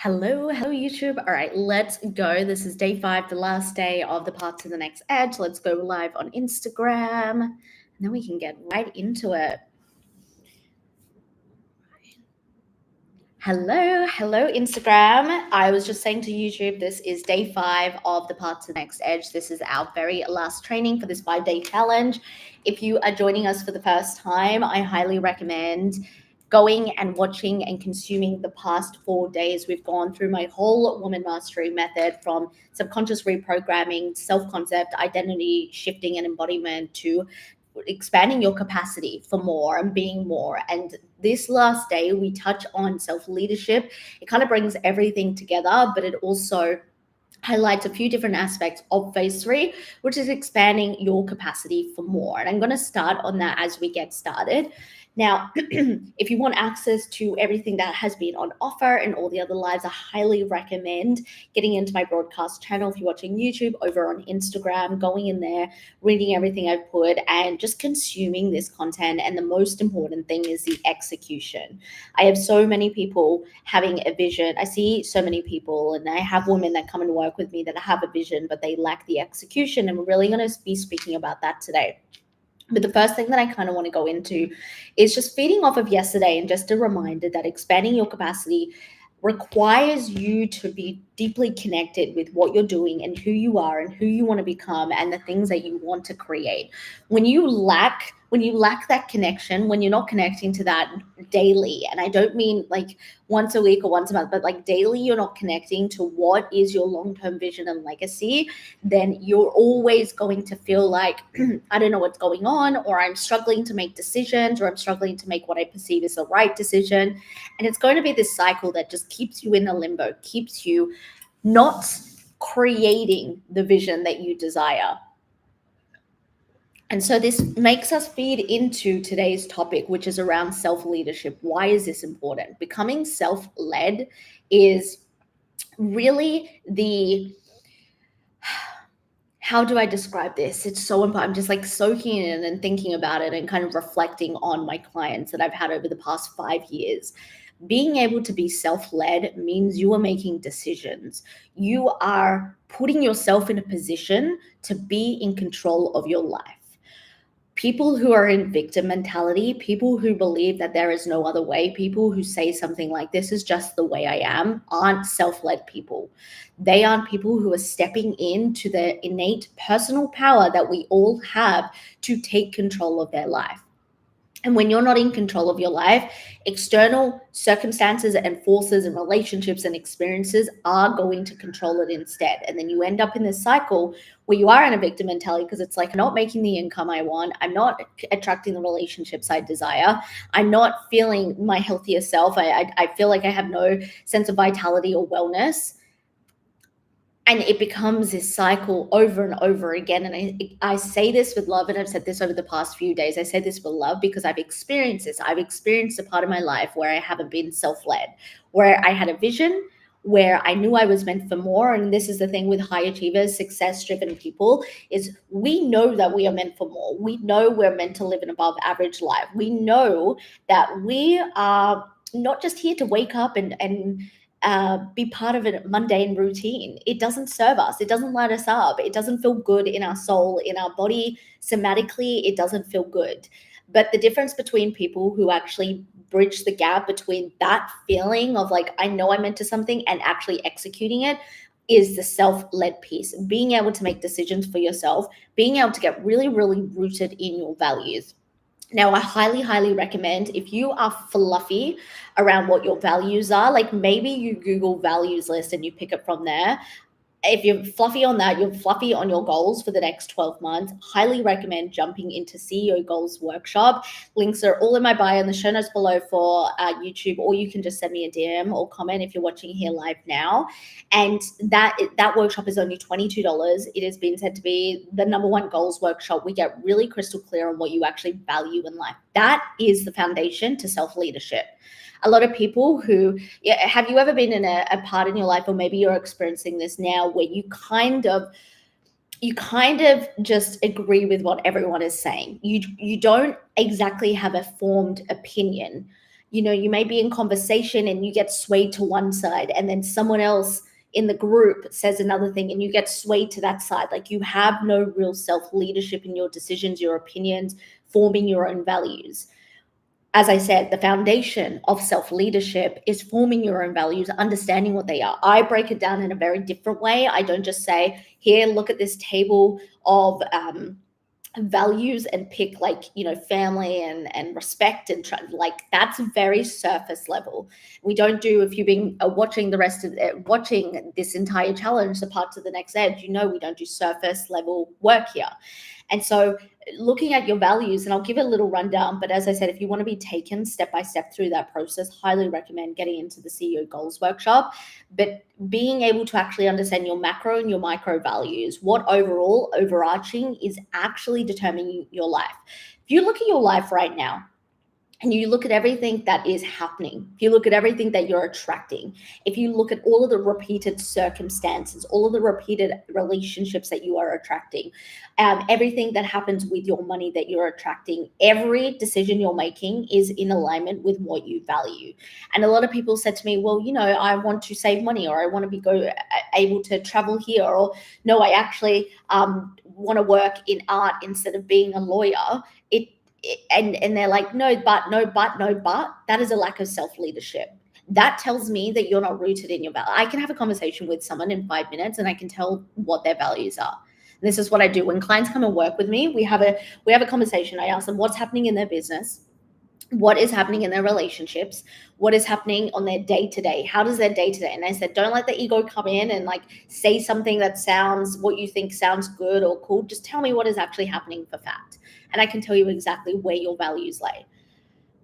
Hello YouTube. All right, let's go. This is day 5, the last day of the Path to the Next Edge. Let's go live on Instagram, and then we can get right into it. Hello Instagram. I was just saying to YouTube, this is day 5 of the Path to the Next Edge. This is our very last training for this 5-day challenge. If you are joining us for the first time, I highly recommend going and watching and consuming the past 4 days. We've gone through my whole woman mastery method, from subconscious reprogramming, self-concept, identity shifting and embodiment, to expanding your capacity for more and being more. And this last day we touch on self-leadership. It kind of brings everything together, but it also highlights a few different aspects of phase 3, which is expanding your capacity for more. And I'm going to start on that as we get started. Now, if you want access to everything that has been on offer and all the other lives, I highly recommend getting into my broadcast channel. If you're watching YouTube, over on Instagram, going in there, reading everything I've put, and just consuming this content. And the most important thing is the execution. I have so many people having a vision. I see so many people, and I have women that come and work with me that have a vision, but they lack the execution. And we're really going to be speaking about that today. But the first thing that I kind of want to go into is just feeding off of yesterday, and just a reminder that expanding your capacity requires you to be deeply connected with what you're doing and who you are and who you want to become and the things that you want to create. When you lack that connection, when you're not connecting to that daily, and I don't mean like once a week or once a month, but like daily, you're not connecting to what is your long-term vision and legacy, then you're always going to feel like I don't know what's going on, or I'm struggling to make decisions, or I'm struggling to make what I perceive as the right decision. And it's going to be this cycle that just keeps you in a limbo, keeps you not creating the vision that you desire. And so this makes us feed into today's topic, which is around self-leadership. Why is this important? Becoming self-led is really how do I describe this? It's so important. I'm just like soaking it in and thinking about it and kind of reflecting on my clients that I've had over the past 5 years. Being able to be self-led means you are making decisions. You are putting yourself in a position to be in control of your life. People who are in victim mentality, people who believe that there is no other way, people who say something like, this is just the way I am, aren't self-led people. They aren't people who are stepping into the innate personal power that we all have to take control of their life. And when you're not in control of your life, external circumstances and forces and relationships and experiences are going to control it instead. And then you end up in this cycle where you are in a victim mentality, because it's like, I'm not making the income I want. I'm not attracting the relationships I desire. I'm not feeling my healthiest self. I feel like I have no sense of vitality or wellness. And it becomes this cycle over and over again. And I say this with love, and I've said this over the past few days. I say this with love because I've experienced this. I've experienced a part of my life where I haven't been self-led, where I had a vision, where I knew I was meant for more. And this is the thing with high achievers, success-driven people, is we know that we are meant for more. We know we're meant to live an above average life. We know that we are not just here to wake up and be part of a mundane routine. It doesn't serve us. It doesn't light us up. It doesn't feel good in our soul, in our body. Somatically, it doesn't feel good. But the difference between people who actually bridge the gap between that feeling of like, I know I'm into something, and actually executing it is the self-led piece. Being able to make decisions for yourself, being able to get really, really rooted in your values. Now, I highly, highly recommend, if you are fluffy around what your values are, like maybe you Google values list and you pick it from there. If you're fluffy on that, you're fluffy on your goals for the next 12 months, highly recommend jumping into CEO Goals Workshop. Links are all in my bio and the show notes below for YouTube, or you can just send me a DM or comment if you're watching here live now. And that workshop is only $22. It has been said to be the #1 goals workshop. We get really crystal clear on what you actually value in life. That is the foundation to self-leadership. A lot of people who, have you ever been in a part in your life, or maybe you're experiencing this now, where you kind of just agree with what everyone is saying. You don't exactly have a formed opinion. You may be in conversation and you get swayed to one side, and then someone else in the group says another thing and you get swayed to that side. Like, you have no real self-leadership in your decisions, your opinions, forming your own values. As I said, the foundation of self-leadership is forming your own values, understanding what they are. I break it down in a very different way. I don't just say, here, look at this table of values and pick, like, family and respect and like, that's very surface level. We don't do, if you've been watching the rest of watching this entire challenge, the Path to the Next Edge, we don't do surface level work here. And so looking at your values, and I'll give a little rundown, but as I said, if you want to be taken step by step through that process, highly recommend getting into the CEO Goals Workshop. But being able to actually understand your macro and your micro values, what overall overarching is actually determining your life. If you look at your life right now, and you look at everything that is happening, if you look at everything that you're attracting, if you look at all of the repeated circumstances, all of the repeated relationships that you are attracting, everything that happens with your money that you're attracting, every decision you're making is in alignment with what you value. And a lot of people said to me, well, I want to save money, or I want to be able to travel here, or no, I actually want to work in art instead of being a lawyer. And they're like, no, but. That is a lack of self-leadership. That tells me that you're not rooted in your value. I can have a conversation with someone in 5 minutes and I can tell what their values are. And this is what I do when clients come and work with me. We have a conversation. I ask them what's happening in their business, what is happening in their relationships, what is happening on their day-to-day, how does their day-to-day. And I said, don't let the ego come in and like say something that sounds, what you think sounds good or cool. Just tell me what is actually happening for fact, and I can tell you exactly where your values lay.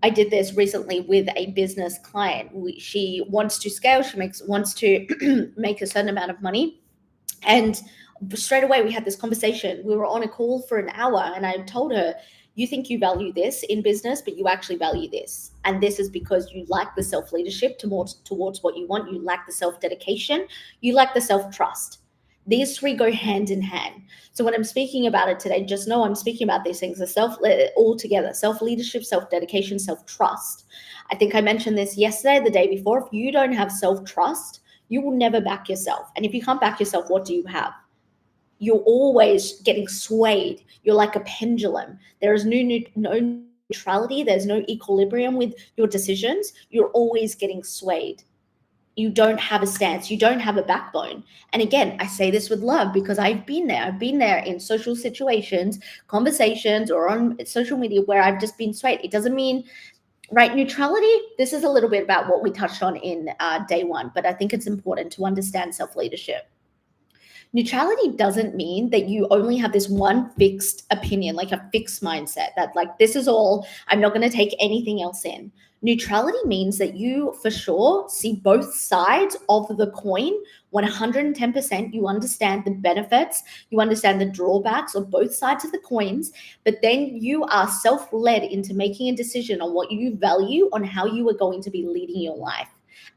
I did this recently with a business client. She wants to scale. She wants to make a certain amount of money. And straight away, we had this conversation. We were on a call for an hour, and I told her, you think you value this in business, but you actually value this. And this is because you lack the self-leadership towards what you want. You lack the self-dedication. You lack the self-trust. These three go hand in hand. So when I'm speaking about it today, just know I'm speaking about these things, all together: self-leadership, self-dedication, self-trust. I think I mentioned this yesterday, the day before. If you don't have self-trust, you will never back yourself. And if you can't back yourself, what do you have? You're always getting swayed. You're like a pendulum. There is no neutrality. There's no equilibrium with your decisions. You're always getting swayed. You don't have a stance. You don't have a backbone. And again, I say this with love because I've been there. I've been there in social situations, conversations, or on social media where I've just been swayed. It doesn't mean, right, neutrality. This is a little bit about what we touched on in day one, but I think it's important to understand self-leadership. Neutrality doesn't mean that you only have this one fixed opinion, like a fixed mindset that like, this is all, I'm not going to take anything else in. Neutrality means that you for sure see both sides of the coin 110%. You understand the benefits, you understand the drawbacks of both sides of the coins, but then you are self-led into making a decision on what you value, on how you are going to be leading your life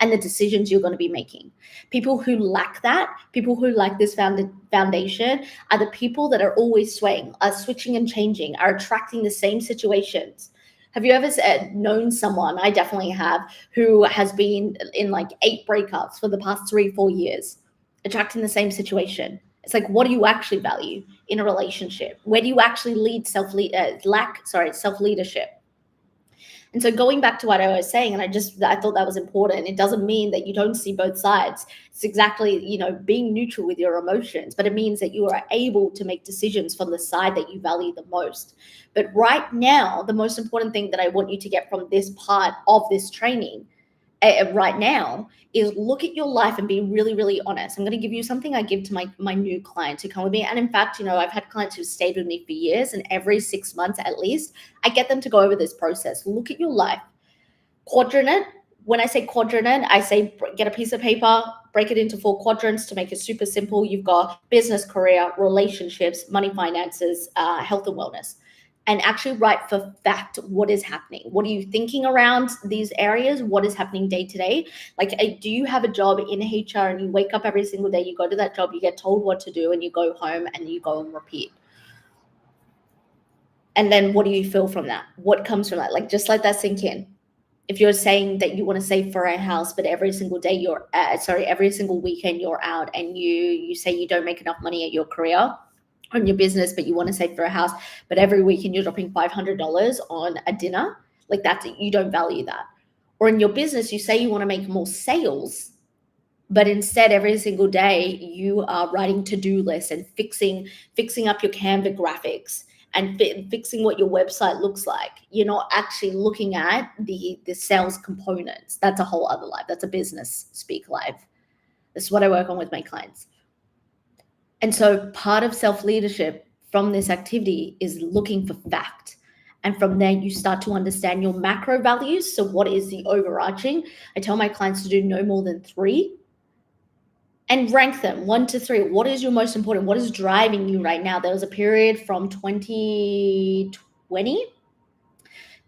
and the decisions you're going to be making. People who lack that, people who lack this foundation, are the people that are always swaying, are switching and changing, are attracting the same situations. Have you ever known someone, I definitely have, who has been in like 8 breakups for the past 3-4 years, attracting the same situation? It's like, what do you actually value in a relationship? Where do you actually lack self-leadership? And so going back to what I was saying, and I thought that was important. It doesn't mean that you don't see both sides. It's exactly, being neutral with your emotions, but it means that you are able to make decisions from the side that you value the most. But right now, the most important thing that I want you to get from this part of this training right now is look at your life and be really, really honest. I'm going to give you something I give to my new clients who come with me. And in fact, I've had clients who've stayed with me for years, and every 6 months at least, I get them to go over this process. Look at your life. Quadrant it. When I say quadrant it, I say get a piece of paper, break it into 4 quadrants to make it super simple. You've got business, career, relationships, money, finances, health and wellness. And actually write for fact what is happening. What are you thinking around these areas? What is happening day to day? Like, do you have a job in HR and you wake up every single day, you go to that job, you get told what to do, and you go home and you go and repeat? And then what do you feel from that? What comes from that? Like, just let that sink in. If you're saying that you want to save for a house, but every single day every single weekend you're out, and you say you don't make enough money at your career, on your business, but you want to save for a house, but every weekend you're dropping $500 on a dinner, like that's, you don't value that. Or in your business, you say you want to make more sales, but instead every single day you are writing to-do lists and fixing up your Canva graphics and fixing what your website looks like. You're not actually looking at the sales components. That's a whole other life. That's a business speak life. This is what I work on with my clients. And so part of self-leadership from this activity is looking for fact. And from there, you start to understand your macro values. So what is the overarching? I tell my clients to do no more than 3 and rank them 1 to 3. What is your most important? What is driving you right now? There was a period from 2020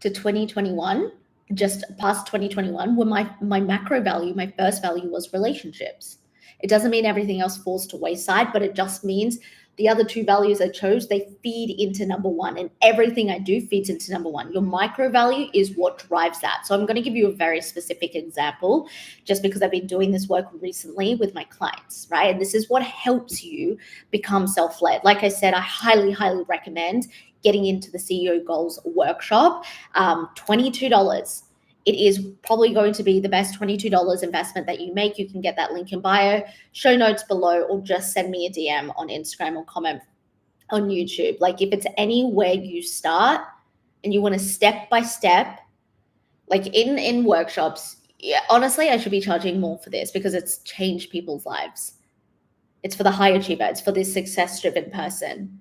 to 2021, just past 2021, where my macro value, my first value was relationships. It doesn't mean everything else falls to wayside, but it just means the other 2 values I chose, they feed into number 1, and everything I do feeds into number 1. Your micro value is what drives that. So I'm going to give you a very specific example, just because I've been doing this work recently with my clients, right? And this is what helps you become self-led. Like I said, I highly, highly recommend getting into the CEO Goals workshop. $22. It is probably going to be the best $22 investment that you make. You can get that link in bio, show notes below, or just send me a DM on Instagram or comment on YouTube. Like if it's anywhere you start and you want to step by step, like in workshops, yeah, honestly, I should be charging more for this because it's changed people's lives. It's for the high achiever. It's for this success-driven person.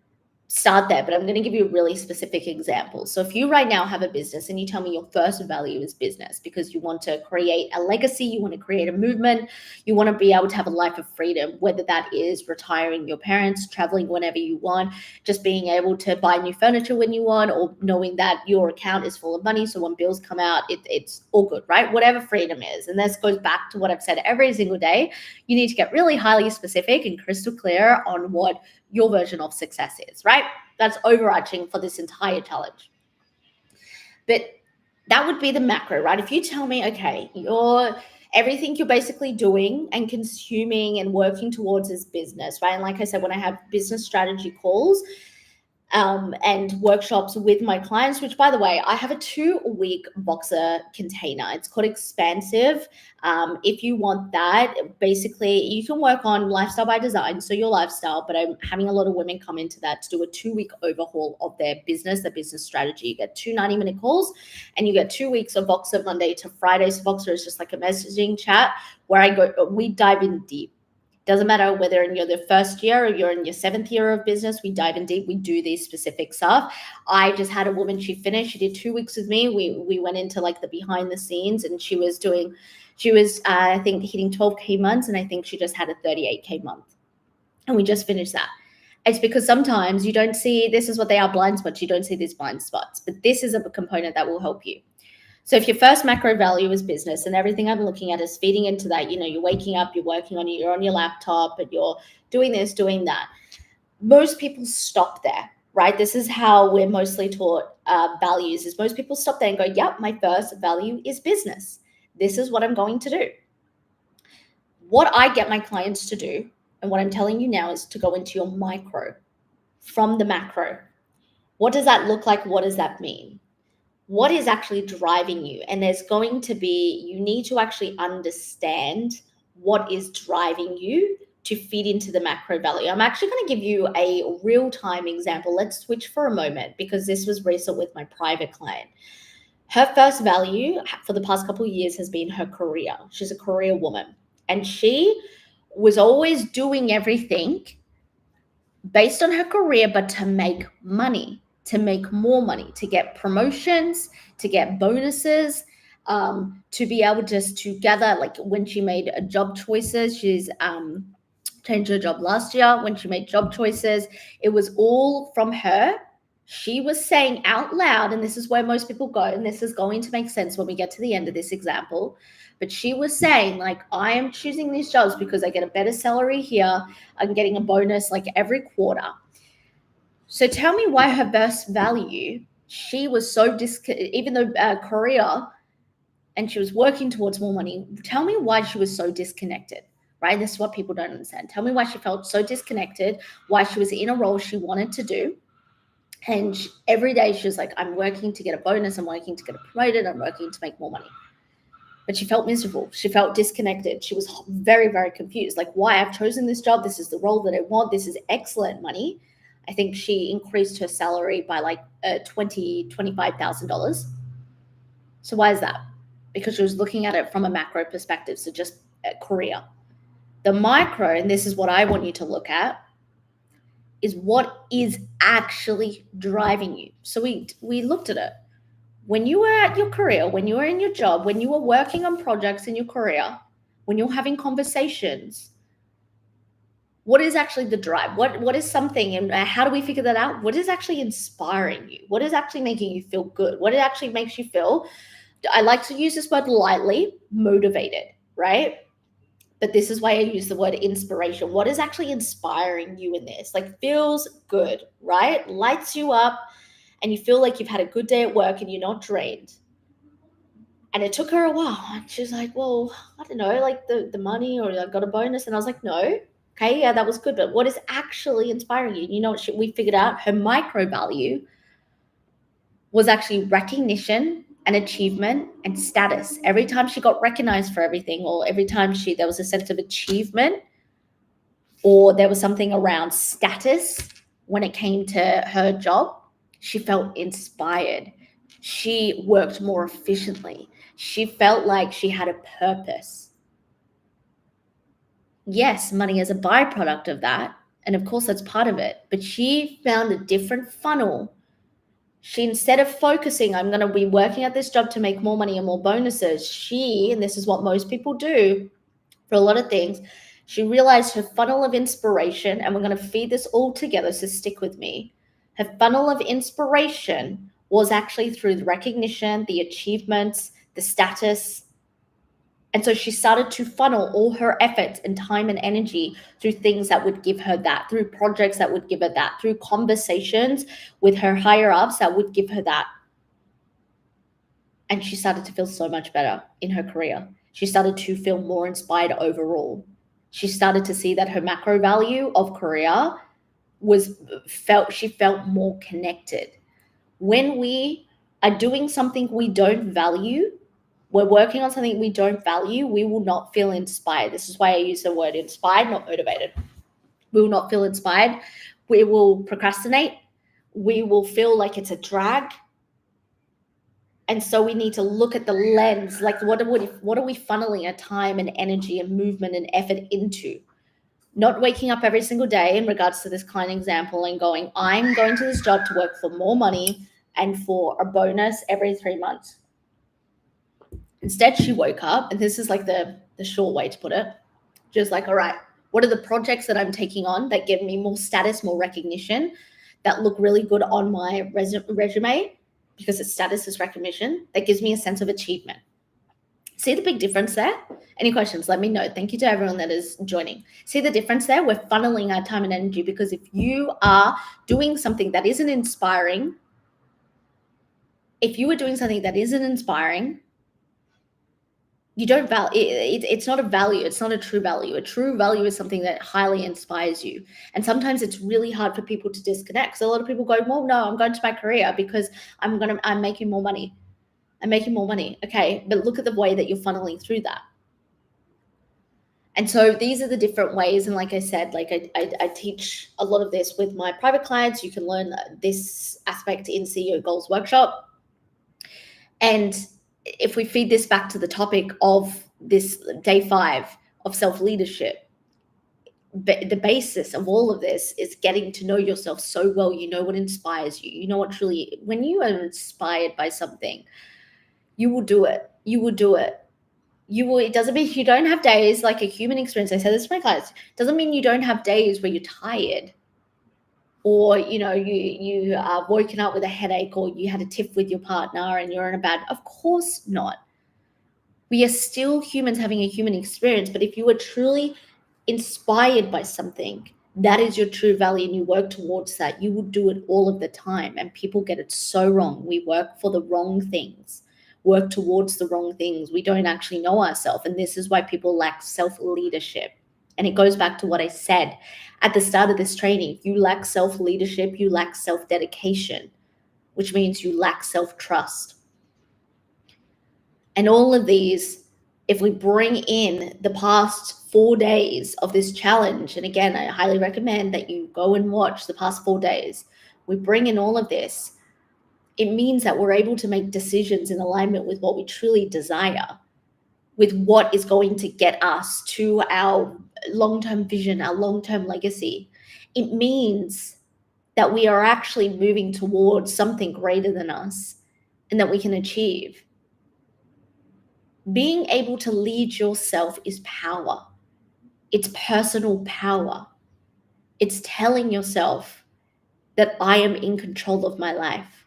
Start there, but I'm going to give you a really specific example. So if you right now have a business and you tell me your first value is business because you want to create a legacy, you want to create a movement, you want to be able to have a life of freedom, whether that is retiring your parents, traveling whenever you want, just being able to buy new furniture when you want, or knowing that your account is full of money, so when bills come out, it's all good, right? Whatever freedom is. And this goes back to what I've said every single day. You need to get really highly specific and crystal clear on what your version of success is, right? That's overarching for this entire challenge. But that would be the macro, right? If you tell me, okay, everything you're basically doing and consuming and working towards is business, right? And like I said, when I have business strategy calls, and workshops with my clients, which by the way, I have a 2-week Boxer container. It's called Expansive. If you want that, basically you can work on lifestyle by design, so your lifestyle, but I'm having a lot of women come into that to do a 2-week overhaul of their business strategy. You get 2 90-minute calls and you get 2 weeks of Boxer Monday to Friday. So Boxer is just like a messaging chat where we dive in deep. Doesn't matter whether you're the first year or you're in your 7th year of business, we dive in deep. We do these specific stuff. I just had a woman, she did 2 weeks with me. We went into like the behind the scenes, and she was I think hitting 12K months, and I think she just had a 38K month. And we just finished that. It's because sometimes you don't see, this is what they are, blind spots. You don't see these blind spots, but this is a component that will help you. So if your first macro value is business and everything I'm looking at is feeding into that, you're waking up, you're working on it, you're on your laptop, and you're doing this, doing that. Most people stop there, right? This is how we're mostly taught values, is most people stop there and go, yep, my first value is business. This is what I'm going to do. What I get my clients to do, and what I'm telling you now, is to go into your micro from the macro. What does that look like? What does that mean? What is actually driving you? And you need to actually understand what is driving you to feed into the macro value. I'm actually going to give you a real-time example. Let's switch for a moment, because this was recent with my private client. Her first value for the past couple of years has been her career. She's a career woman, and she was always doing everything based on her career, but to make money, to make more money, to get promotions, to get bonuses, to be able just to gather, like when she made job choices, she's changed her job last year. When she made job choices, it was all from her. She was saying out loud, and this is where most people go, and this is going to make sense when we get to the end of this example, but she was saying, like, I am choosing these jobs because I get a better salary here. I'm getting a bonus like every quarter. So tell me why her best value, she was so even though career, and she was working towards more money. Tell me why she was so disconnected, right? This is what people don't understand. Tell me why she felt so disconnected, why she was in a role she wanted to do. And every day she was like, I'm working to get a bonus, I'm working to get promoted, I'm working to make more money. But she felt miserable. She felt disconnected. She was very, very confused. Like, why? I've chosen this job. This is the role that I want. This is excellent money. I think she increased her salary by like $25,000. So why is that? Because she was looking at it from a macro perspective. So just a career. The micro, and this is what I want you to look at, is what is actually driving you. So we looked at it. When you were at your career, when you were in your job, when you were working on projects in your career, when you're having conversations, what is actually the drive? What is something, and how do we figure that out? What is actually inspiring you? What is actually making you feel good? What actually makes you feel, I like to use this word lightly, motivated, right? But this is why I use the word inspiration. What is actually inspiring you in this? Like, feels good, right? Lights you up, and you feel like you've had a good day at work and you're not drained. And it took her a while. And she's like, well, I don't know, like the money, or I got a bonus. And I was like, no, okay, yeah, that was good. But what is actually inspiring you? You know what we figured out? Her micro value was actually recognition and achievement and status. Every time she got recognized for everything, or every time there was a sense of achievement, or there was something around status when it came to her job, she felt inspired. She worked more efficiently. She felt like she had a purpose. Yes, money is a byproduct of that. And of course, that's part of it. But she found a different funnel. She, instead of focusing, I'm going to be working at this job to make more money and more bonuses, and this is what most people do for a lot of things, she realized her funnel of inspiration, and we're going to feed this all together, so stick with me. Her funnel of inspiration was actually through the recognition, the achievements, the status. And so she started to funnel all her efforts and time and energy through things that would give her that, through projects that would give her that, through conversations with her higher ups that would give her that. And she started to feel so much better in her career. She started to feel more inspired overall. She started to see that her macro value of career she felt more connected. When we are doing something we don't value, we're working on something we don't value, we will not feel inspired. This is why I use the word inspired, not motivated. We will not feel inspired. We will procrastinate. We will feel like it's a drag. And so we need to look at the lens, like what are we funneling our time and energy and movement and effort into? Not waking up every single day, in regards to this client example, and going, I'm going to this job to work for more money and for a bonus every 3 months. Instead, she woke up, and this is like the short way to put it. Just like, all right, what are the projects that I'm taking on that give me more status, more recognition, that look really good on my resume, because it's status is recognition, that gives me a sense of achievement. See the big difference there? Any questions? Let me know. Thank you to everyone that is joining. See the difference there? We're funneling our time and energy, because if you are doing something that isn't inspiring, you don't value it. It's not a value. It's not a true value. A true value is something that highly inspires you. And sometimes it's really hard for people to disconnect. So a lot of people go, well, no, I'm going to my career because I'm making more money. I'm making more money. Okay, but look at the way that you're funneling through that. And so these are the different ways. And like I said, like I teach a lot of this with my private clients. You can learn this aspect in CEO Goals Workshop. And if we feed this back to the topic of this day 5 of self-leadership, the basis of all of this is getting to know yourself so well. You know what inspires you. You know what truly, when you are inspired by something, you will do it. You will do it. It doesn't mean you don't have days, like a human experience. I say this to my clients. It doesn't mean you don't have days where you're tired, or you are woken up with a headache, or you had a tiff with your partner and you're in a bad. Of course not. We are still humans having a human experience. But if you are truly inspired by something, that is your true value, and you work towards that, you will do it all of the time. And people get it so wrong. We work for the wrong things. work towards the wrong things. We don't actually know ourselves. And this is why people lack self-leadership. And it goes back to what I said at the start of this training. If you lack self-leadership, you lack self-dedication, which means you lack self-trust. And all of these, if we bring in the past 4 days of this challenge, and again, I highly recommend that you go and watch the past 4 days, we bring in all of this, it means that we're able to make decisions in alignment with what we truly desire, with what is going to get us to our long-term vision, our long-term legacy. It means that we are actually moving towards something greater than us and that we can achieve. Being able to lead yourself is power. It's personal power. It's telling yourself that I am in control of my life.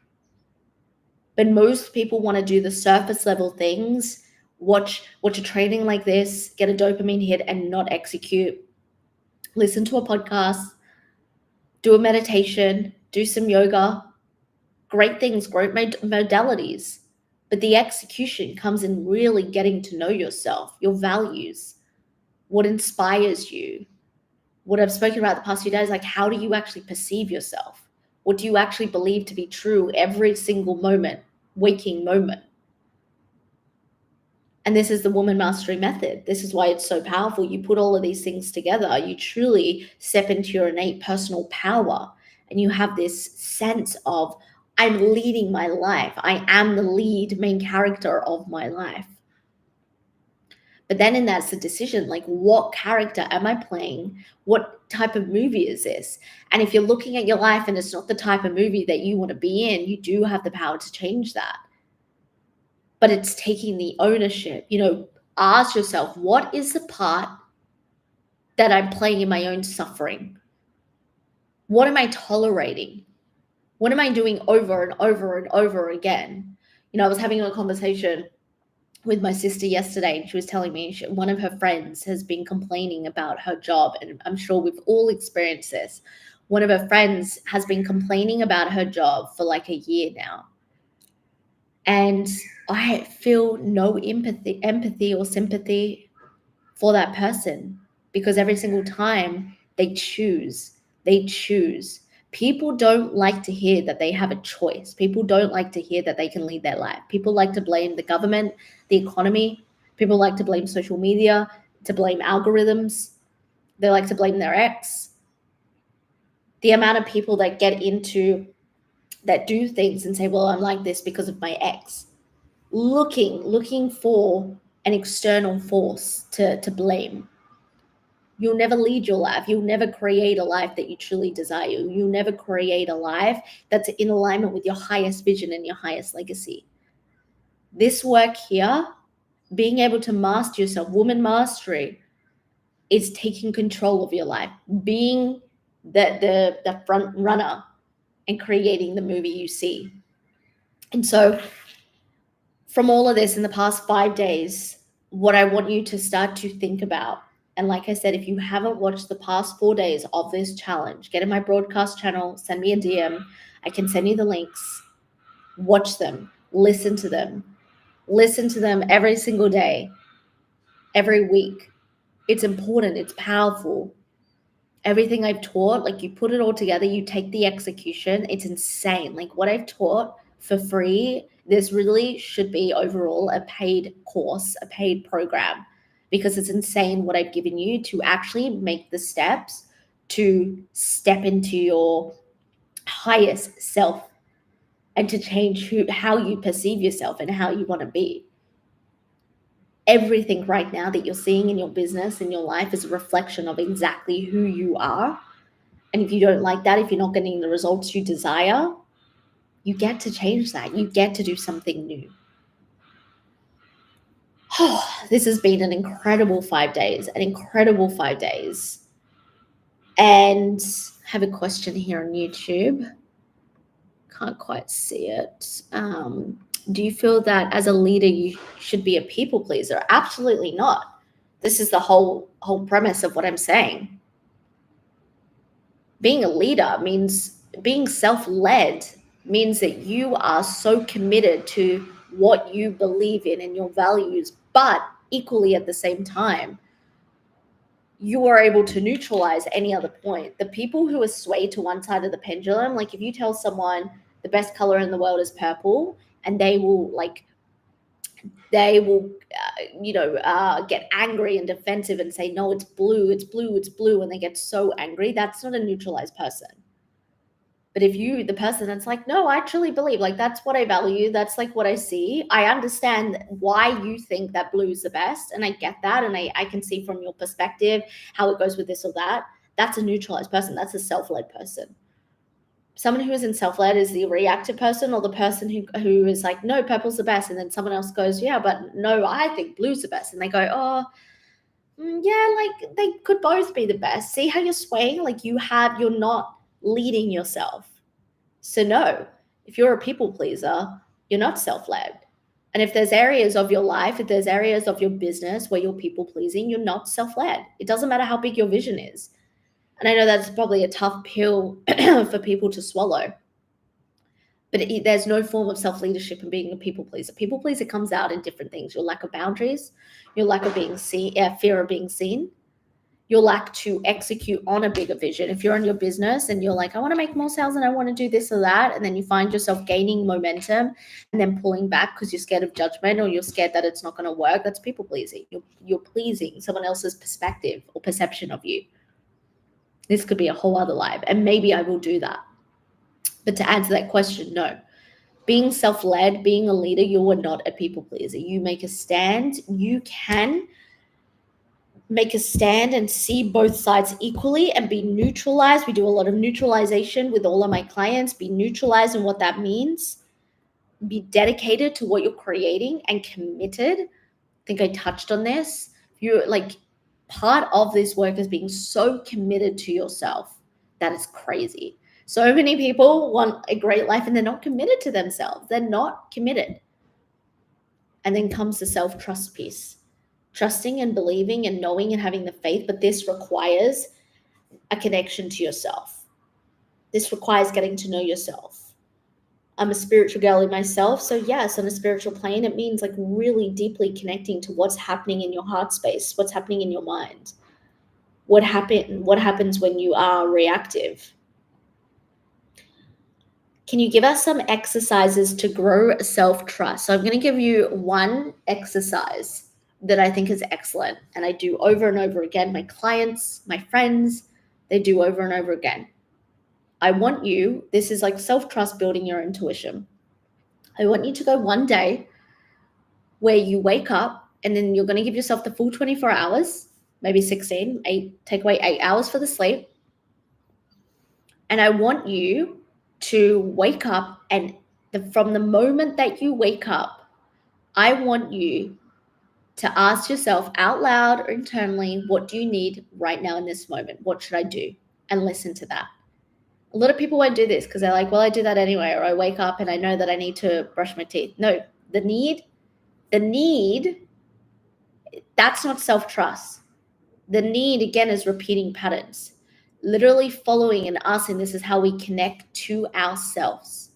But most people want to do the surface level things, watch a training like this, get a dopamine hit and not execute. Listen to a podcast, do a meditation, do some yoga. Great things, great modalities. But the execution comes in really getting to know yourself, your values, what inspires you. What I've spoken about the past few days, like how do you actually perceive yourself? What do you actually believe to be true every single moment, waking moment? And this is the WoMastery method. This is why it's so powerful. You put all of these things together, you truly step into your innate personal power, and you have this sense of, I'm leading my life. I am the lead main character of my life. But then that's the decision, like what character am I playing? What type of movie is this? And if you're looking at your life and it's not the type of movie that you want to be in, you do have the power to change that. But it's taking the ownership. Ask yourself, what is the part that I'm playing in my own suffering? What am I tolerating? What am I doing over and over and over again? I was having a conversation with my sister yesterday, and she was telling me one of her friends has been complaining about her job, and I'm sure we've all experienced this. One of her friends has been complaining about her job for like a year now. And I feel no empathy or sympathy for that person, because every single time they choose. People don't like to hear that they have a choice. People don't like to hear that they can lead their life. People like to blame the government, the economy. People like to blame social media, to blame algorithms. They like to blame their ex. The amount of people that that do things and say, well, I'm like this because of my ex. Looking for an external force to blame. You'll never lead your life. You'll never create a life that you truly desire. You'll never create a life that's in alignment with your highest vision and your highest legacy. This work here, being able to master yourself, woman mastery, is taking control of your life, being the front runner and creating the movie you see. And so from all of this in the past 5 days, what I want you to start to think about, and like I said, if you haven't watched the past 4 days of this challenge, get in my broadcast channel, send me a DM. I can send you the links. Watch them, listen to them every single day, every week. It's important. It's powerful. Everything I've taught, like you put it all together, you take the execution. It's insane. Like what I've taught for free, this really should be overall a paid course, a paid program, because it's insane what I've given you to actually make the steps to step into your highest self and to change how you perceive yourself and how you want to be. Everything right now that you're seeing in your business, in your life, is a reflection of exactly who you are. And if you don't like that, if you're not getting the results you desire, you get to change that. You get to do something new. This has been an incredible 5 days, And I have a question here on YouTube. Can't quite see it. Do you feel that as a leader, you should be a people pleaser? Absolutely not. This is the whole premise of what I'm saying. Being a leader means being self-led, means that you are so committed to what you believe in and your values, but equally at the same time, you are able to neutralize any other point. The people who are swayed to one side of the pendulum, like if you tell someone the best color in the world is purple, and they will get angry and defensive and say, no, it's blue, it's blue, it's blue, and they get so angry, that's not a neutralized person. But if you, the person that's like, no, I truly believe, like, that's what I value, that's like what I see, I understand why you think that blue is the best, and I get that, and I can see from your perspective how it goes with this or that, that's a neutralized person. That's a self-led person. Someone who isn't self-led is the reactive person, or the person who is like, no, purple's the best, and then someone else goes, yeah, but no, I think blue's the best, and they go, oh, yeah, like they could both be the best. See how you're swaying? Like you're not leading yourself. So no, if you're a people pleaser, you're not self-led. And if there's areas of your life, if there's areas of your business where you're people pleasing, you're not self-led. It doesn't matter how big your vision is. And I know that's probably a tough pill for people to swallow. But there's no form of self-leadership in being a people pleaser. People pleaser comes out in different things. Your lack of boundaries, your lack of being seen, fear of being seen, your lack to execute on a bigger vision. If you're in your business and you're like, I want to make more sales and I want to do this or that, and then you find yourself gaining momentum and then pulling back because you're scared of judgment or you're scared that it's not going to work, that's people pleasing. You're pleasing someone else's perspective or perception of you. This could be a whole other life, and maybe I will do that. But to answer that question, no. Being self-led, being a leader, you are not a people pleaser. You make a stand. You can make a stand and see both sides equally and be neutralized. We do a lot of neutralization with all of my clients. Be neutralized in what that means. Be dedicated to what you're creating and committed. I think I touched on this. You're like, part of this work is being so committed to yourself. That is crazy. So many people want a great life and they're not committed to themselves. They're not committed. And then comes the self-trust piece. Trusting and believing and knowing and having the faith, but this requires a connection to yourself. This requires getting to know yourself. I'm a spiritual girly myself, so yes, on a spiritual plane, it means like really deeply connecting to what's happening in your heart space, what's happening in your mind. What happens when you are reactive? Can you give us some exercises to grow self-trust? So I'm going to give you one exercise that I think is excellent, and I do over and over again. My clients, my friends, they do over and over again. I want you, this is like self-trust, building your intuition. I want you to go one day where you wake up and then you're going to give yourself the full 24 hours, maybe 16, take away 8 hours for the sleep. And I want you to wake up, and from the moment that you wake up, I want you to ask yourself out loud or internally, what do you need right now in this moment? What should I do? And listen to that. A lot of people won't do this because they're like, well, I do that anyway, or I wake up and I know that I need to brush my teeth. No, the need, that's not self-trust. The need, again, is repeating patterns. Literally following and asking, this is how we connect to ourselves.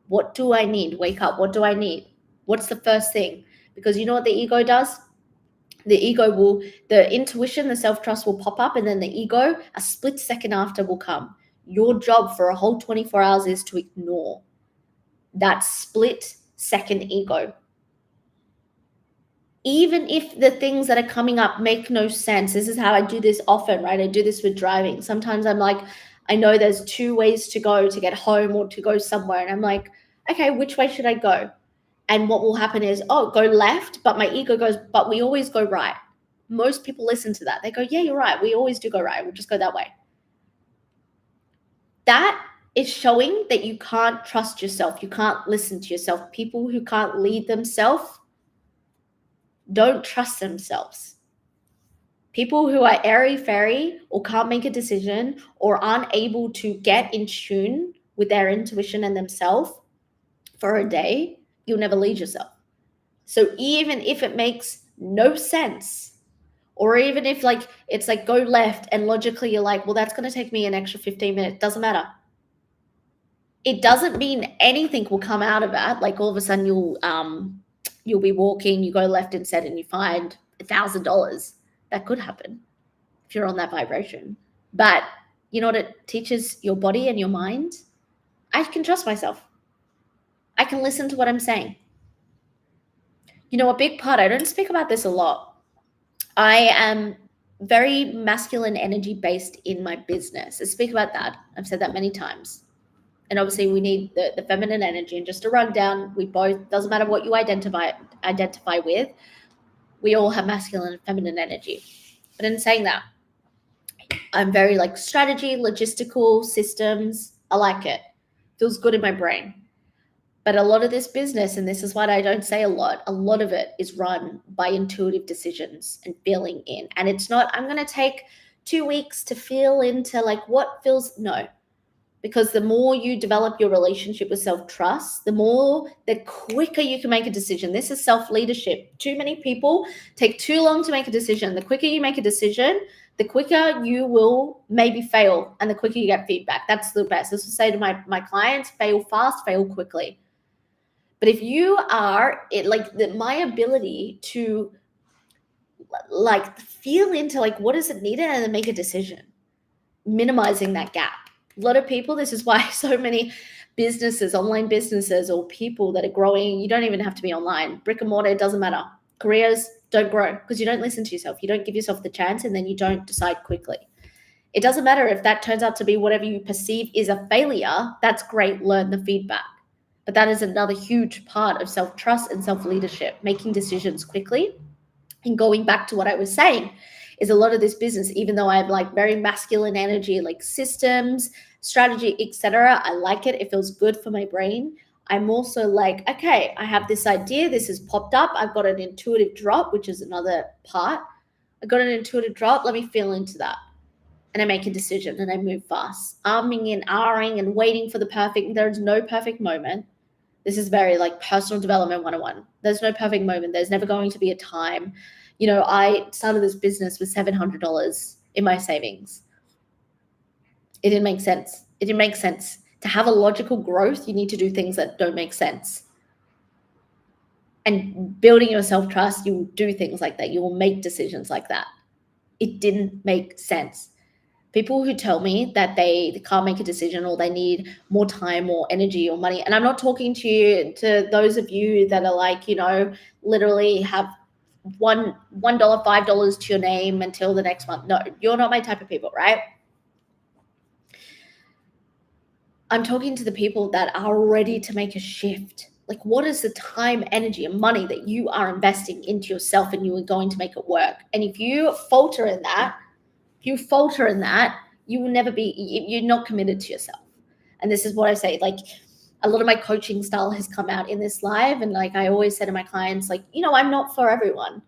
What do I need? Wake up. What do I need? What's the first thing? Because you know what the ego does? The intuition, the self-trust will pop up, and then the ego, a split second after, will come. Your job for a whole 24 hours is to ignore that split second ego. Even if the things that are coming up make no sense. This is how I do this often, right? I do this with driving. Sometimes I'm like, I know there's 2 ways to go to get home or to go somewhere. And I'm like, okay, which way should I go? And what will happen is, oh, go left. But my ego goes, but we always go right. Most people listen to that. They go, yeah, you're right. We always do go right. We'll just go that way. That is showing that you can't trust yourself. You can't listen to yourself. People who can't lead themselves don't trust themselves. People who are airy-fairy or can't make a decision or aren't able to get in tune with their intuition and themselves for a day, you'll never lead yourself. So even if it makes no sense, or even if like it's like go left and logically you're like, well, that's going to take me an extra 15 minutes, doesn't matter. it doesn't mean anything will come out of that. Like all of a sudden you'll be walking, you go left and set and you find $1,000. That could happen if you're on that vibration. But you know what it teaches your body and your mind? I can trust myself. I can listen to what I'm saying. You know, a big part, I don't speak about this a lot. I am very masculine energy based in my business. I speak about that. I've said that many times. And obviously we need the feminine energy. And just a rundown, we both, doesn't matter what you identify with, we all have masculine and feminine energy. But in saying that, I'm very like strategy, logistical, systems. I like it. Feels good in my brain. But a lot of this business, and this is what I don't say a lot of it is run by intuitive decisions and feeling in. And it's not, I'm going to take 2 weeks to feel into like what feels, no. Because the more you develop your relationship with self-trust, the quicker you can make a decision. This is self-leadership. Too many people take too long to make a decision. The quicker you make a decision, the quicker you will maybe fail and the quicker you get feedback. That's the best. This will say to my clients, fail fast, fail quickly. But if you are my ability to like feel into like what is it needed and then make a decision, minimizing that gap. A lot of people, this is why so many businesses, online businesses or people that are growing, you don't even have to be online. Brick and mortar, it doesn't matter. Careers don't grow because you don't listen to yourself. You don't give yourself the chance and then you don't decide quickly. It doesn't matter if that turns out to be whatever you perceive is a failure. That's great. Learn the feedback. But that is another huge part of self-trust and self-leadership, making decisions quickly. And going back to what I was saying, is a lot of this business, even though I have like very masculine energy, like systems, strategy, etc. I like it. It feels good for my brain. I'm also like, okay, I have this idea. This has popped up. I've got an intuitive drop, which is another part. I got an intuitive drop. Let me feel into that. And I make a decision and I move fast. Arming and ahhing and waiting for the perfect. There's no perfect moment. This is very like personal development 101. There's no perfect moment. There's never going to be a time. You know, I started this business with $700 in my savings. It didn't make sense. It didn't make sense. To have a logical growth, you need to do things that don't make sense. And building your self-trust, you will do things like that. You will make decisions like that. It didn't make sense. People who tell me that they can't make a decision or they need more time or energy or money, and I'm not talking to those of you that are like, you know, literally have $1, $5 to your name until the next month. No, you're not my type of people, right? I'm talking to the people that are ready to make a shift. Like, what is the time, energy, and money that you are investing into yourself and you are going to make it work? And if you falter in that, you will never be, you're not committed to yourself. And this is what I say, like a lot of my coaching style has come out in this live. And like, I always say to my clients, like, you know, I'm not for everyone.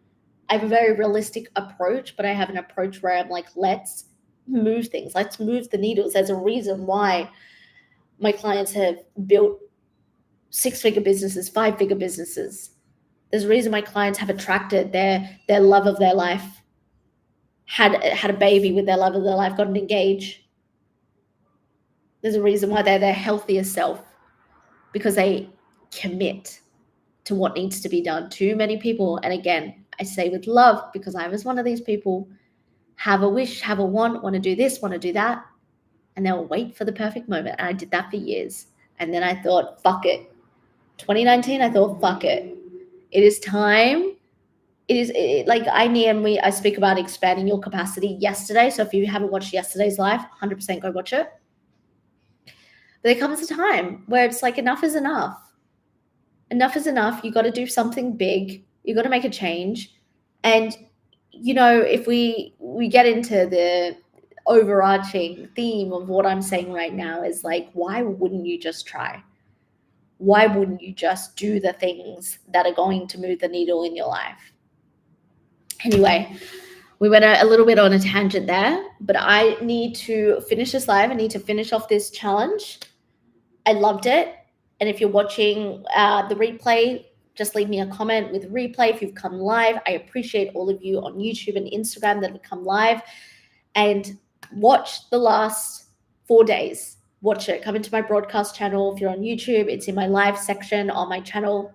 I have a very realistic approach, but I have an approach where I'm like, let's move things. Let's move the needles. There's a reason why my clients have built 6-figure businesses, 5-figure businesses. There's a reason my clients have attracted their love of their life, had a baby with their love of their life, gotten engaged. There's a reason why they're their healthiest self, because they commit to what needs to be done. Too many people, and again, I say with love, because I was one of these people, have a wish, have a want to do this, want to do that, and they'll wait for the perfect moment. And I did that for years. And then I thought, fuck it. 2019, I thought, fuck it. It is time. I speak about expanding your capacity yesterday. So if you haven't watched yesterday's live, 100% go watch it. But there comes a time where it's like, enough is enough. Enough is enough. You got to do something big. You got to make a change. And, you know, if we get into the overarching theme of what I'm saying right now is like, why wouldn't you just try? Why wouldn't you just do the things that are going to move the needle in your life? Anyway, we went a little bit on a tangent there, but I need to finish this live. I need to finish off this challenge. I loved it. And if you're watching the replay, just leave me a comment with replay if you've come live. I appreciate all of you on YouTube and Instagram that have come live. And watch the last 4 days. watch it. Come into my broadcast channel. If you're on YouTube, it's in my live section on my channel.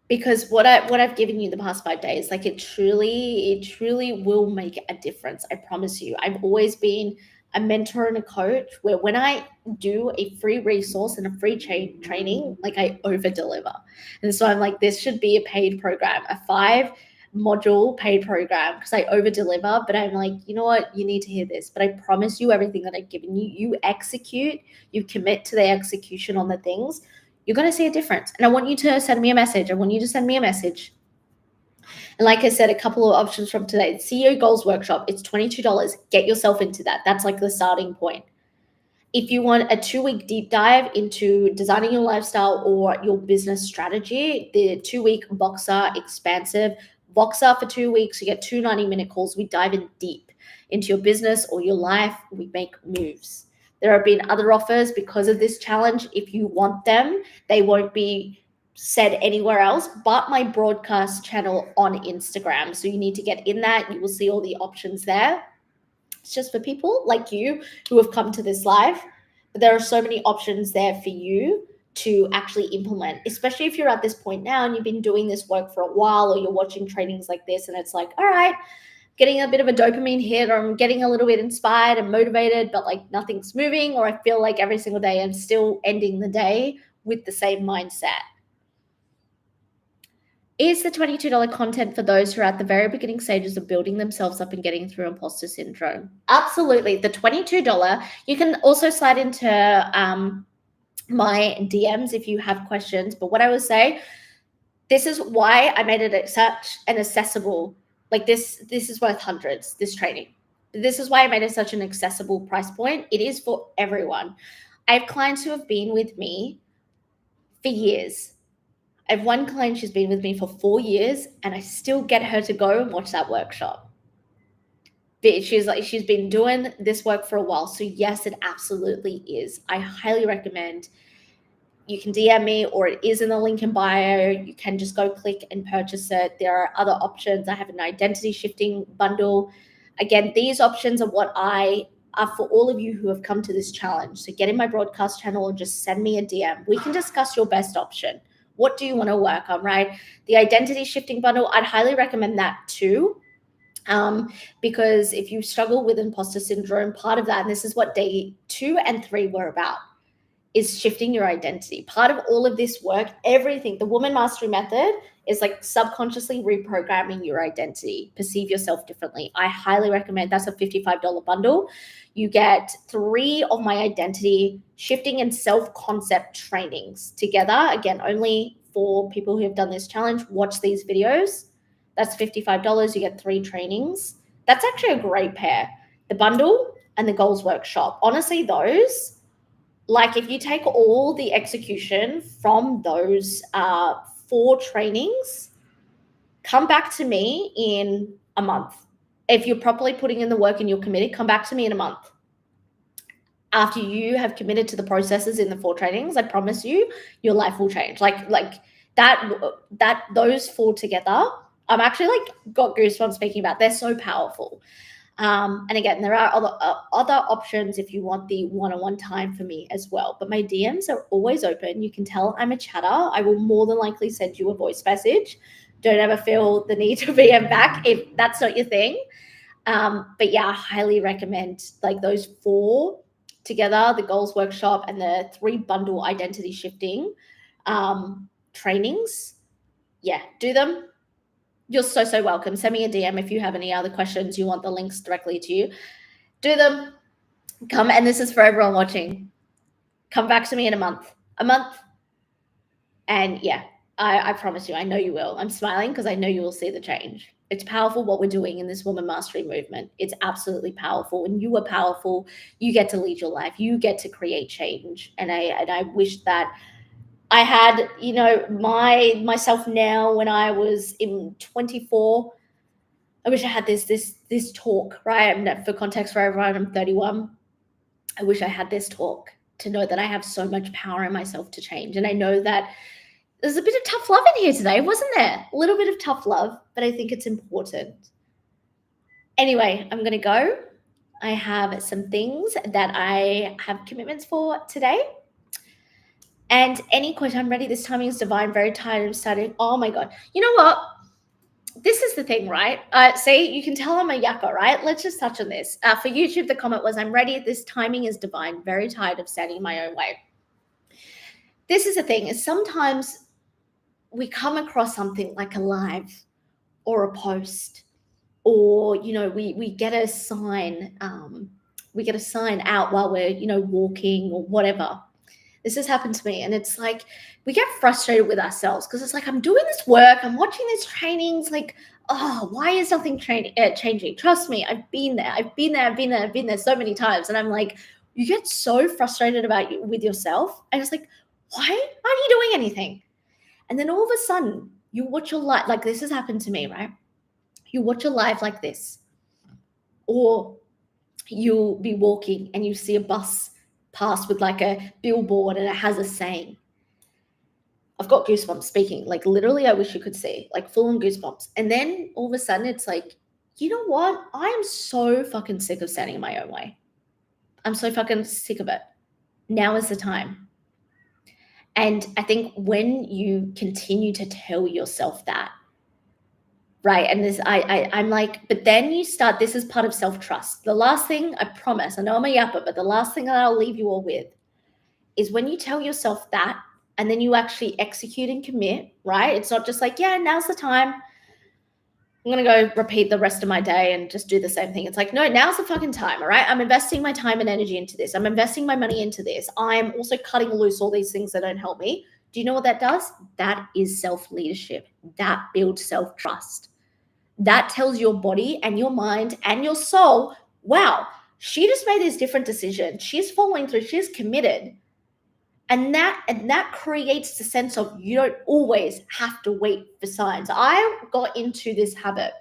Because what I've given you the past 5 days, like it truly will make a difference. I promise you. I've always been a mentor and a coach where when I do a free resource and a free training, like I over deliver. And so I'm like, this should be a paid program, a 5-module paid program, because I over deliver. But I'm like, you know what? You need to hear this. But I promise you everything that I've given you, you execute, you commit to the execution on the things, you're going to see a difference. And I want you to send me a message. I want you to send me a message. And like I said, a couple of options from today. CEO Goals Workshop, it's $22. Get yourself into that. That's like the starting point. If you want a 2-week deep dive into designing your lifestyle or your business strategy, the 2-week Voxer Expansive Voxer for 2 weeks, you get 2 90-minute calls. We dive in deep into your business or your life. We make moves. There have been other offers because of this challenge. If you want them, they won't be said anywhere else but my broadcast channel on Instagram. So you need to get in that. You will see all the options there. It's just for people like you who have come to this live. But there are so many options there for you to actually implement, especially if you're at this point now and you've been doing this work for a while, or you're watching trainings like this and it's like, all right, getting a bit of a dopamine hit, or I'm getting a little bit inspired and motivated, but like nothing's moving, or I feel like every single day I'm still ending the day with the same mindset. Is the $22 content for those who are at the very beginning stages of building themselves up and getting through imposter syndrome? Absolutely. The $22, you can also slide into my DMs if you have questions. But what I would say, this is why I made it such an accessible, like this is worth hundreds, this training. This is why I made it such an accessible price point. It is for everyone. I have clients who have been with me for years. I have one client, she's been with me for 4 years, and I still get her to go and watch that workshop. But she's been doing this work for a while. So yes, it absolutely is. I highly recommend. You can DM me, or it is in the link in bio. You can just go click and purchase it. There are other options. I have an identity shifting bundle. Again, these options are what are for all of you who have come to this challenge. So get in my broadcast channel or just send me a DM. We can discuss your best option. What do you want to work on, right? The identity shifting bundle, I'd highly recommend that too. Because if you struggle with imposter syndrome, part of that, and this is what day 2 and 3 were about, is shifting your identity. Part of all of this work, everything, the WoMastery method is like subconsciously reprogramming your identity, perceive yourself differently. I highly recommend. That's a $55 bundle. You get 3 of my identity shifting and self-concept trainings together. Again, only for people who have done this challenge. Watch these videos. That's $55. You get 3 trainings. That's actually a great pair. The bundle and the goals workshop. Honestly, those, like if you take all the execution from those 4 trainings, come back to me in a month. If you're properly putting in the work and you're committed, come back to me in a month. After you have committed to the processes in the 4 trainings, I promise you, your life will change. Like that those 4 together, I'm actually like got goosebumps speaking about. They're so powerful. And again, there are other options if you want the one-on-one time for me as well. But my DMs are always open. You can tell I'm a chatter. I will more than likely send you a voice message. Don't ever feel the need to DM back if that's not your thing. But yeah, I highly recommend like those 4 together, the goals workshop and the 3 bundle identity shifting trainings. Yeah, do them. You're so welcome. Send me a DM if you have any other questions. You want the links directly to you. Do them. Come, and this is for everyone watching. Come back to me in a month. And yeah, I promise you, I know you will. I'm smiling because I know you will see the change. It's powerful what we're doing in this woman mastery movement. It's absolutely powerful. When you are powerful, you get to lead your life. You get to create change. And I wish that I had, you know, myself now when I was in 24. I wish I had this talk, right? For context for everyone, I'm 31. I wish I had this talk to know that I have so much power in myself to change. And I know that there's a bit of tough love in here today, wasn't there? A little bit of tough love, but I think it's important. Anyway, I'm going to go. I have some things that I have commitments for today. And any question, I'm ready. This timing is divine. Very tired of studying. Oh my God. You know what? This is the thing, right? See, you can tell I'm a yucca, right? Let's just touch on this. For YouTube, the comment was, I'm ready. This timing is divine. Very tired of standing my own way. This is the thing, is sometimes we come across something like a live or a post, or, we get a sign, out while we're, walking or whatever. This has happened to me. And it's like, we get frustrated with ourselves because it's like, I'm doing this work, I'm watching these trainings, like, oh, why is nothing changing? Trust me, I've been there so many times. And I'm like, you get so frustrated with yourself. And it's like, why aren't you doing anything? And then all of a sudden, you watch your life, like this has happened to me, right? You watch a live like this, or you'll be walking and you see a bus pass with like a billboard and it has a saying. I've got goosebumps speaking, like literally I wish you could see, like full on goosebumps. And then all of a sudden it's like, you know what? I am so fucking sick of standing in my own way. I'm so fucking sick of it. Now is the time. And I think when you continue to tell yourself that, right? And this, I'm like, but then you start, this is part of self-trust. The last thing, I promise, I know I'm a yapper, but the last thing that I'll leave you all with is when you tell yourself that, and then you actually execute and commit, right? It's not just like, yeah, now's the time. I'm going to go repeat the rest of my day and just do the same thing. It's like, no, now's the fucking time, all right? I'm investing my time and energy into this. I'm investing my money into this. I'm also cutting loose all these things that don't help me. Do you know what that does? That is self-leadership. That builds self-trust. That tells your body and your mind and your soul, wow, she just made this different decision. She's following through. She's committed. And that creates the sense of you don't always have to wait for signs. I got into this habit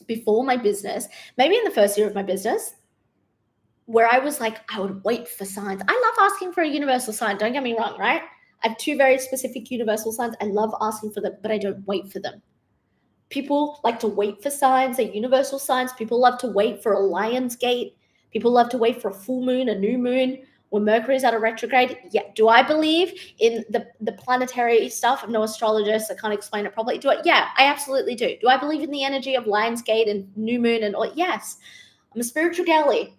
before my business, maybe in the first year of my business, where I was like, I would wait for signs. I love asking for a universal sign. Don't get me wrong, right? I have 2 very specific universal signs. I love asking for them, but I don't wait for them. People like to wait for signs, they're universal signs. People love to wait for a lion's gate. People love to wait for a full moon, a new moon, when Mercury is at a retrograde. Yeah. Do I believe in the planetary stuff? I'm no astrologist. I can't explain it properly. Yeah, I absolutely do. Do I believe in the energy of lion's gate and new moon and all? Yes. I'm a spiritual girly,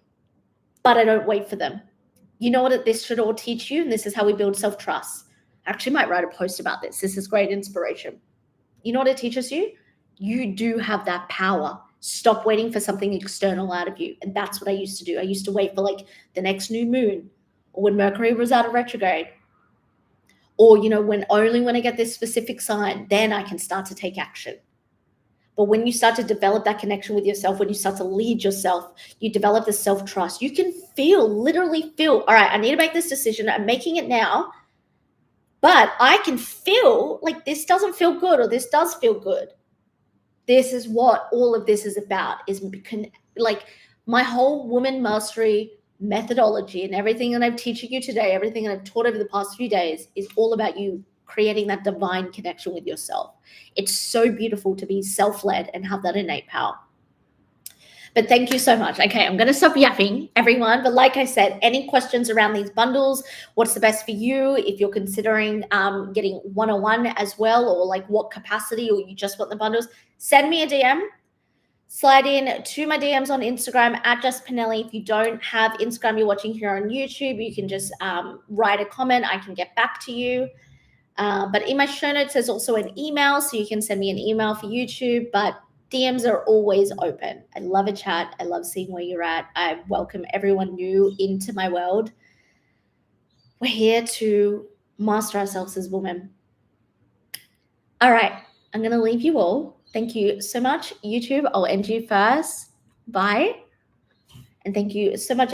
but I don't wait for them. You know what this should all teach you? And this is how we build self-trust. I actually might write a post about this. This is great inspiration. You know what it teaches you? You do have that power. Stop waiting for something external out of you. And that's what I used to do. I used to wait for like the next new moon, or when Mercury was out of retrograde, or, when I get this specific sign, then I can start to take action. But when you start to develop that connection with yourself, when you start to lead yourself, you develop the self-trust. You can literally feel, all right, I need to make this decision. I'm making it now, but I can feel like this doesn't feel good, or this does feel good. This is what all of this is about, is like my whole woman mastery methodology and everything that I'm teaching you today, everything that I've taught over the past few days is all about you creating that divine connection with yourself. It's so beautiful to be self-led and have that innate power. But thank you so much. Okay, I'm going to stop yapping, everyone. But like I said, any questions around these bundles, what's the best for you? If you're considering getting one-on-one as well, or like what capacity, or you just want the bundles, send me a DM. Slide in to my DMs on Instagram at Just Pinili. If you don't have Instagram, you're watching here on YouTube, you can just write a comment. I can get back to you. But in my show notes, there's also an email, so you can send me an email for YouTube. But DMs are always open. I love a chat. I love seeing where you're at. I welcome everyone new into my world. We're here to master ourselves as women. All right. I'm going to leave you all. Thank you so much, YouTube. I'll end you first. Bye. And thank you so much.